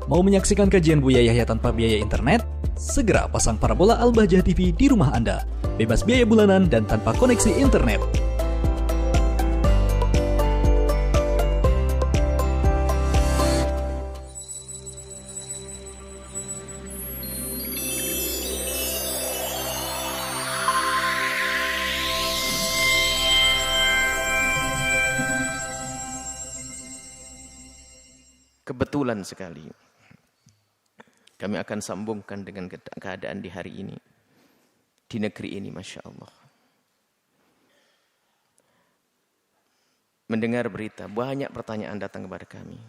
Mau menyaksikan kajian Buya Yahya tanpa biaya internet? Segera pasang parabola Al-Bahjah TV di rumah Anda. Bebas biaya bulanan dan tanpa koneksi internet. Kebetulan sekali kami akan sambungkan dengan keadaan di hari ini, di negeri ini, Masya Allah. Mendengar berita, banyak pertanyaan datang kepada kami.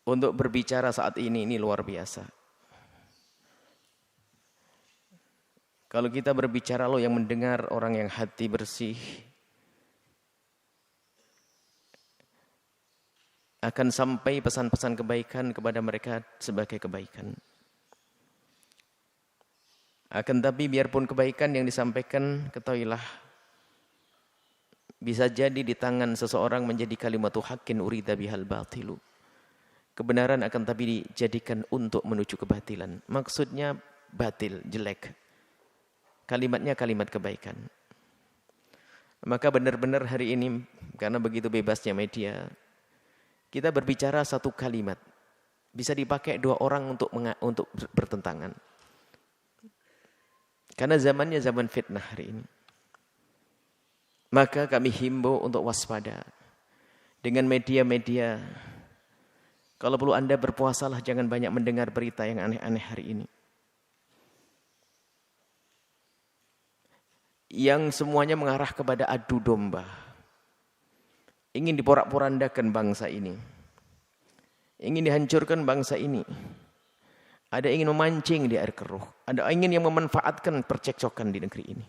Untuk berbicara saat ini luar biasa. Kalau kita berbicara, yang mendengar orang yang hati bersih, akan sampai pesan-pesan kebaikan kepada mereka sebagai kebaikan. Akan tapi biarpun kebaikan yang disampaikan, ketahuilah, bisa jadi di tangan seseorang menjadi kalimatu haqqin urida bihal batilu. Kebenaran akan tapi dijadikan untuk menuju kebatilan. Maksudnya batil, jelek. Kalimatnya kalimat kebaikan. Maka benar-benar hari ini, karena begitu bebasnya media, kita berbicara satu kalimat, bisa dipakai dua orang untuk bertentangan. Karena zamannya zaman fitnah hari ini. Maka kami himbau untuk waspada dengan media-media. Kalau perlu Anda berpuasalah, jangan banyak mendengar berita yang aneh-aneh hari ini. Yang semuanya mengarah kepada adu domba. Ingin diporak-porandakan bangsa ini. Ingin dihancurkan bangsa ini. Ada ingin memancing di air keruh. Ada ingin yang memanfaatkan percekcokan di negeri ini.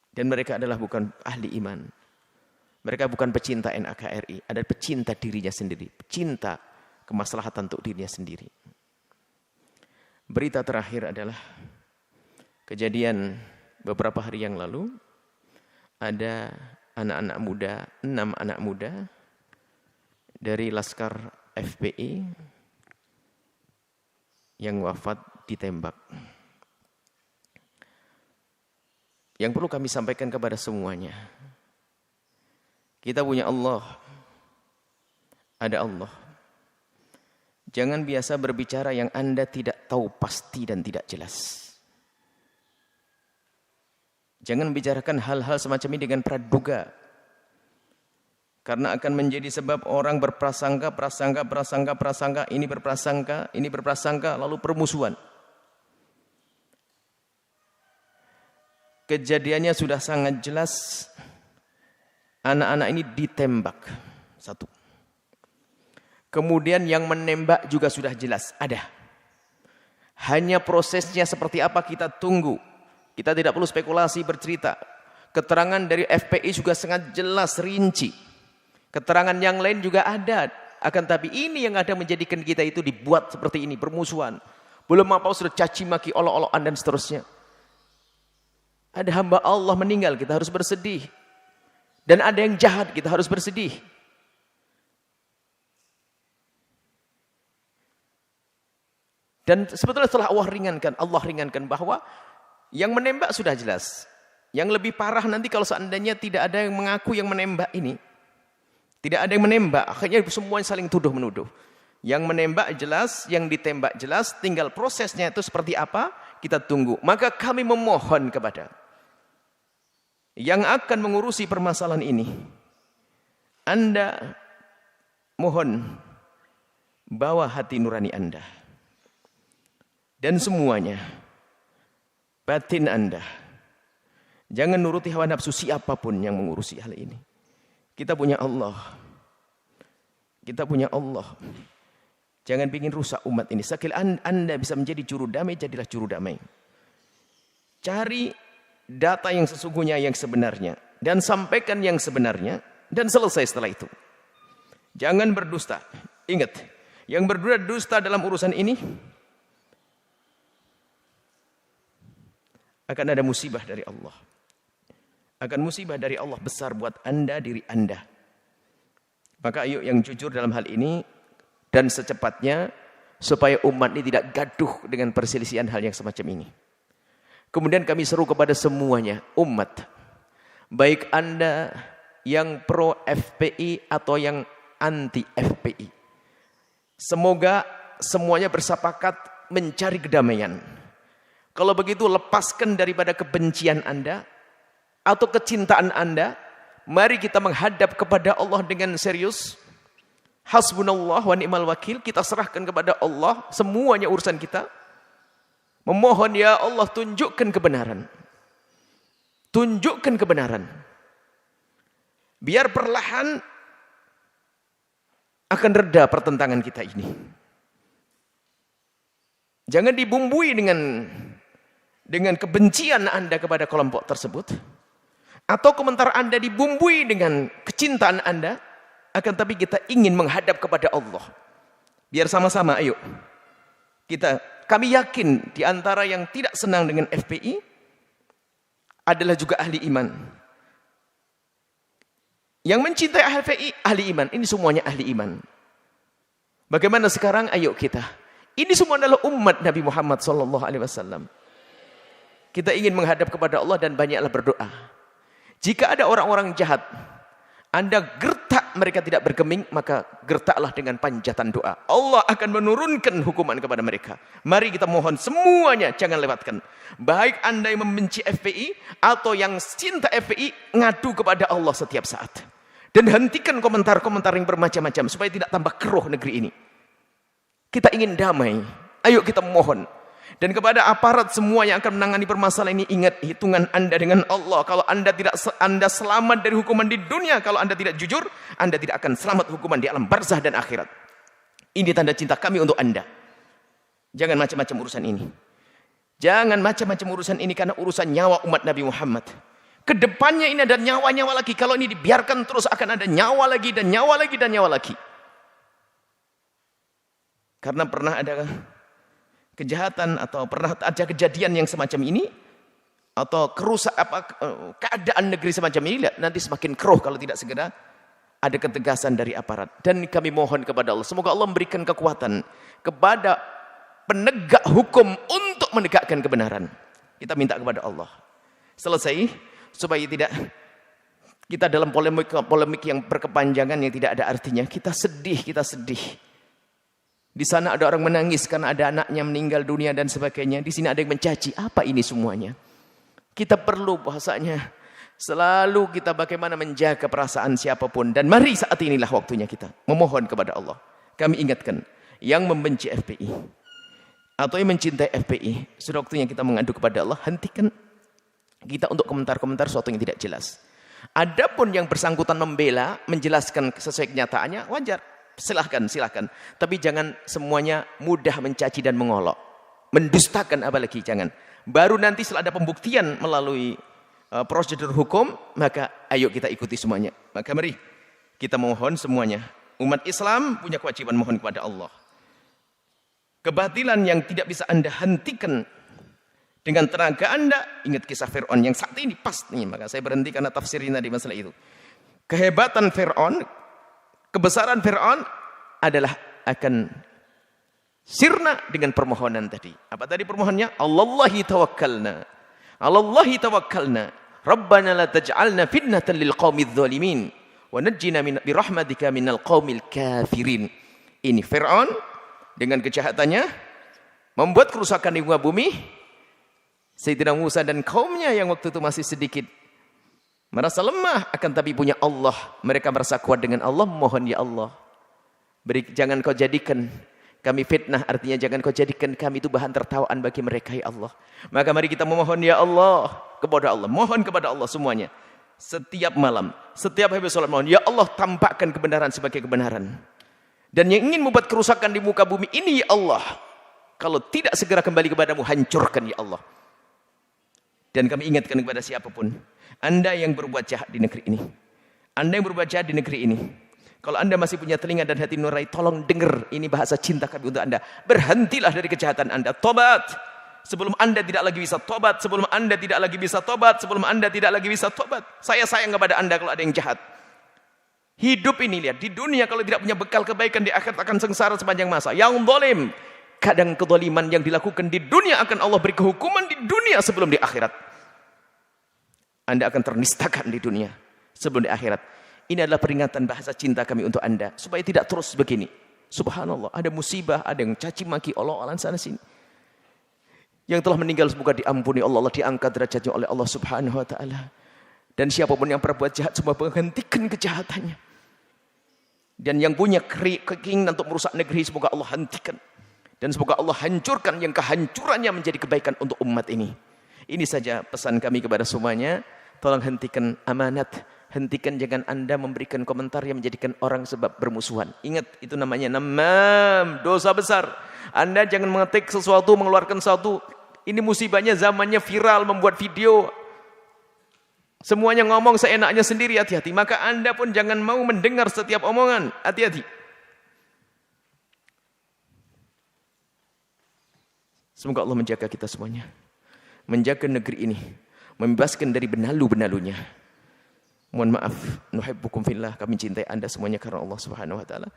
Dan mereka adalah bukan ahli iman. Mereka bukan pecinta NKRI. Ada pecinta dirinya sendiri. Pecinta kemaslahatan untuk dirinya sendiri. Berita terakhir adalah kejadian beberapa hari yang lalu. Ada anak-anak muda, 6 anak muda dari Laskar FPI yang wafat ditembak. Yang perlu kami sampaikan kepada semuanya, kita punya Allah, ada Allah. Jangan biasa berbicara yang Anda tidak tahu pasti dan tidak jelas. Jangan bicarakan hal-hal semacam ini dengan praduga. Karena akan menjadi sebab orang berprasangka, ini berprasangka, lalu permusuhan. Kejadiannya sudah sangat jelas. Anak-anak ini ditembak. 1. Kemudian yang menembak juga sudah jelas, ada. Hanya prosesnya seperti apa kita tunggu. Kita tidak perlu spekulasi bercerita. Keterangan dari FPI juga sangat jelas, rinci. Keterangan yang lain juga ada. Akan tapi ini yang ada menjadikan kita itu dibuat seperti ini, permusuhan. Belum apa sudah caci maki, olok-olokan dan seterusnya. Ada hamba Allah meninggal, kita harus bersedih. Dan ada yang jahat, kita harus bersedih. Dan sebetulnya setelah Allah ringankan bahwa yang menembak sudah jelas. Yang lebih parah nanti kalau seandainya tidak ada yang mengaku yang menembak ini. Tidak ada yang menembak. Akhirnya semuanya saling tuduh-menuduh. Yang menembak jelas, yang ditembak jelas. Tinggal prosesnya itu seperti apa, kita tunggu. Maka kami memohon kepada yang akan mengurusi permasalahan ini. Anda mohon bawa hati nurani Anda. Dan semuanya. Batin Anda. Jangan nuruti hawa nafsu siapapun yang mengurusi hal ini. Kita punya Allah. Kita punya Allah. Jangan ingin rusak umat ini. Sekali Anda bisa menjadi juru damai, jadilah juru damai. Cari data yang sesungguhnya, yang sebenarnya. Dan sampaikan yang sebenarnya. Dan selesai setelah itu. Jangan berdusta. Ingat, yang berdusta dalam urusan ini akan ada musibah dari Allah. Akan musibah dari Allah besar buat Anda, diri Anda. Maka ayo yang jujur dalam hal ini dan secepatnya supaya umat ini tidak gaduh dengan perselisihan hal yang semacam ini. Kemudian kami seru kepada semuanya, umat. Baik Anda yang pro FPI atau yang anti FPI. Semoga semuanya bersepakat mencari kedamaian. Kalau begitu lepaskan daripada kebencian Anda atau kecintaan Anda. Mari kita menghadap kepada Allah dengan serius. Hasbunallah wa ni'mal wakil. Kita serahkan kepada Allah semuanya urusan kita. Memohon ya Allah tunjukkan kebenaran. Tunjukkan kebenaran. Biar perlahan akan reda pertentangan kita ini. Jangan dibumbui dengan kebencian Anda kepada kelompok tersebut. Atau komentar Anda dibumbui dengan kecintaan Anda. Akan tapi kita ingin menghadap kepada Allah. Biar sama-sama ayo. Kami yakin di antara yang tidak senang dengan FPI adalah juga ahli iman. Yang mencintai FPI ahli iman. Ini semuanya ahli iman. Bagaimana sekarang? Ayo kita. Ini semua adalah umat Nabi Muhammad SAW. Kita ingin menghadap kepada Allah dan banyaklah berdoa. Jika ada orang-orang jahat, Anda gertak mereka tidak bergeming, maka gertaklah dengan panjatan doa. Allah akan menurunkan hukuman kepada mereka. Mari kita mohon semuanya, jangan lewatkan. Baik Anda yang membenci FPI atau yang cinta FPI, ngadu kepada Allah setiap saat. Dan hentikan komentar-komentar yang bermacam-macam, supaya tidak tambah keruh negeri ini. Kita ingin damai. Ayo kita mohon. Dan kepada aparat semua yang akan menangani permasalahan ini, ingat hitungan Anda dengan Allah. Kalau Anda selamat dari hukuman di dunia, kalau Anda tidak jujur, Anda tidak akan selamat hukuman di alam barzah dan akhirat. Ini tanda cinta kami untuk Anda. Jangan macam-macam urusan ini. Jangan macam-macam urusan ini karena urusan nyawa umat Nabi Muhammad. Kedepannya ini ada nyawa-nyawa lagi. Kalau ini dibiarkan terus akan ada nyawa lagi dan nyawa lagi dan nyawa lagi. Karena pernah ada kejahatan atau pernah ada kejadian yang semacam ini atau keadaan negeri semacam ini nanti semakin keruh kalau tidak segera ada ketegasan dari aparat. Dan kami mohon kepada Allah, semoga Allah memberikan kekuatan kepada penegak hukum untuk menegakkan kebenaran. Kita minta kepada Allah. Selesai supaya tidak kita dalam polemik yang berkepanjangan yang tidak ada artinya. Kita sedih. Di sana ada orang menangis karena ada anaknya meninggal dunia dan sebagainya. Di sini ada yang mencaci. Apa ini semuanya? Kita perlu bahasanya selalu kita bagaimana menjaga perasaan siapapun. Dan mari saat inilah waktunya kita memohon kepada Allah. Kami ingatkan yang membenci FPI atau yang mencintai FPI, sudah waktunya kita mengadu kepada Allah. Hentikan kita untuk komentar-komentar sesuatu yang tidak jelas. Adapun yang bersangkutan membela, menjelaskan sesuai kenyataannya, wajar. Silahkan. Tapi jangan semuanya mudah mencaci dan mengolok. Mendustakan apalagi, jangan. Baru nanti setelah ada pembuktian melalui prosedur hukum, maka ayo kita ikuti semuanya. Maka mari kita mohon semuanya. Umat Islam punya kewajiban mohon kepada Allah. Kebatilan yang tidak bisa Anda hentikan dengan tenaga Anda, ingat kisah Fir'aun yang saat ini pas nih. Maka saya berhenti karena tafsirin tadi masalah itu. Kehebatan Fir'aun, kebesaran Fir'aun adalah akan sirna dengan permohonan tadi. Apa tadi permohonannya? Allahi tawakkalna. Rabbana la taj'alna fitnatan lil qaumidz zalimin wa najjina bi rahmatika minal qaumil kafirin. Ini Fir'aun dengan kejahatannya membuat kerusakan di muka bumi. Sayyidina Musa dan kaumnya yang waktu itu masih sedikit merasa lemah, akan tapi punya Allah. Mereka merasa kuat dengan Allah. Mohon ya Allah, jangan kau jadikan kami fitnah. Artinya jangan kau jadikan kami itu bahan tertawaan bagi mereka ya Allah. Maka mari kita memohon ya Allah kepada Allah. Mohon kepada Allah semuanya. Setiap malam, setiap habis sholat mohon, ya Allah tampakkan kebenaran sebagai kebenaran. Dan yang ingin membuat kerusakan di muka bumi ini ya Allah, kalau tidak segera kembali kepadamu, hancurkan ya Allah. Dan kami ingatkan kepada siapapun, Anda yang berbuat jahat di negeri ini, Anda yang berbuat jahat di negeri ini, kalau Anda masih punya telinga dan hati nurani, tolong dengar, ini bahasa cinta kami untuk Anda. Berhentilah dari kejahatan Anda, tobat. Sebelum Anda tidak lagi bisa tobat, sebelum Anda tidak lagi bisa tobat, sebelum Anda tidak lagi bisa tobat. Saya sayang kepada Anda kalau ada yang jahat. Hidup ini lihat, di dunia kalau tidak punya bekal kebaikan, di akhirat akan sengsara sepanjang masa. Yang zalim, kadang kezaliman yang dilakukan di dunia akan Allah beri kehukuman di dunia sebelum di akhirat. Anda akan ternistakan di dunia sebelum di akhirat. Ini adalah peringatan bahasa cinta kami untuk Anda, supaya tidak terus begini. Subhanallah, ada musibah, ada yang caci maki, Allah sana sini. Yang telah meninggal semoga diampuni Allah, diangkat derajatnya oleh Allah Subhanahu wa taala. Dan siapapun yang berbuat jahat semua menghentikan kejahatannya. Dan yang punya keinginan untuk merusak negeri semoga Allah hentikan. Dan semoga Allah hancurkan yang kehancurannya menjadi kebaikan untuk umat ini. Ini saja pesan kami kepada semuanya. Tolong hentikan amanat. Hentikan, jangan Anda memberikan komentar yang menjadikan orang sebab bermusuhan. Ingat, itu namanya namam, dosa besar. Anda jangan mengetik sesuatu, mengeluarkan sesuatu. Ini musibahnya zamannya viral, membuat video. Semuanya ngomong seenaknya sendiri, hati-hati. Maka Anda pun jangan mau mendengar setiap omongan. Hati-hati. Semoga Allah menjaga kita semuanya. Menjaga negeri ini. Membebaskan dari benalu-benalunya. Mohon maaf. Nuhibbukum fillah. Kami cintai Anda semuanya karena Allah Subhanahu wa taala.